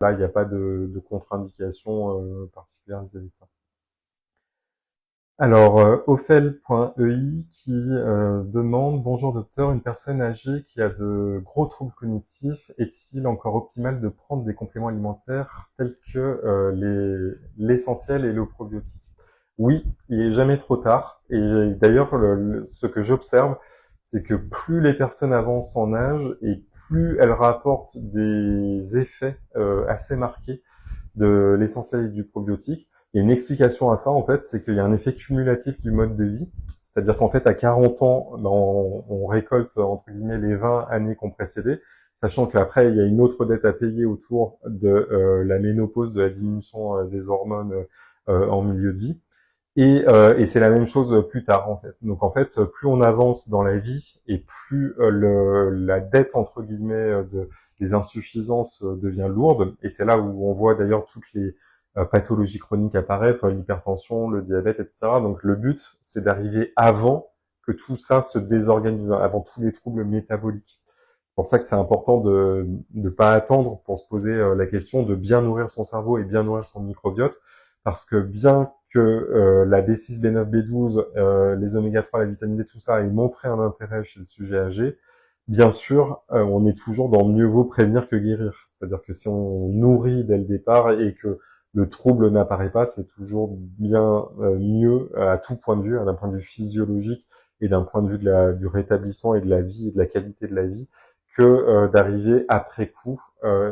là, il n'y a pas de contre-indication particulière vis-à-vis de ça. Alors, Ophel.ei qui demande: Bonjour docteur, une personne âgée qui a de gros troubles cognitifs, est-il encore optimal de prendre des compléments alimentaires tels que l'essentiel et le probiotique? Oui, il est jamais trop tard. Et d'ailleurs, ce que j'observe, c'est que plus les personnes avancent en âge et plus elles rapportent des effets assez marqués de l'essentiel et du probiotique. Il y a une explication à ça, en fait, c'est qu'il y a un effet cumulatif du mode de vie. C'est-à-dire qu'en fait, à 40 ans, ben, on récolte, entre guillemets, les 20 années qu'on précédait, sachant qu'après, il y a une autre dette à payer autour de la ménopause, de la diminution des hormones en milieu de vie. Et c'est la même chose plus tard, en fait. Donc, en fait, plus on avance dans la vie et plus la dette, entre guillemets, des insuffisances devient lourde. Et c'est là où on voit d'ailleurs toutes les pathologies chroniques apparaître, l'hypertension, le diabète, etc. Donc, le but, c'est d'arriver avant que tout ça se désorganise, avant tous les troubles métaboliques. C'est pour ça que c'est important de ne pas attendre pour se poser la question de bien nourrir son cerveau et bien nourrir son microbiote, parce que bien que la B6, B9, B12, les oméga 3, la vitamine D, tout ça ait montré un intérêt chez le sujet âgé, bien sûr, on est toujours dans mieux vaut prévenir que guérir. C'est-à-dire que si on nourrit dès le départ et que le trouble n'apparaît pas, c'est toujours bien mieux à tout point de vue, d'un point de vue physiologique et d'un point de vue du rétablissement et de la vie et de la qualité de la vie, que d'arriver après coup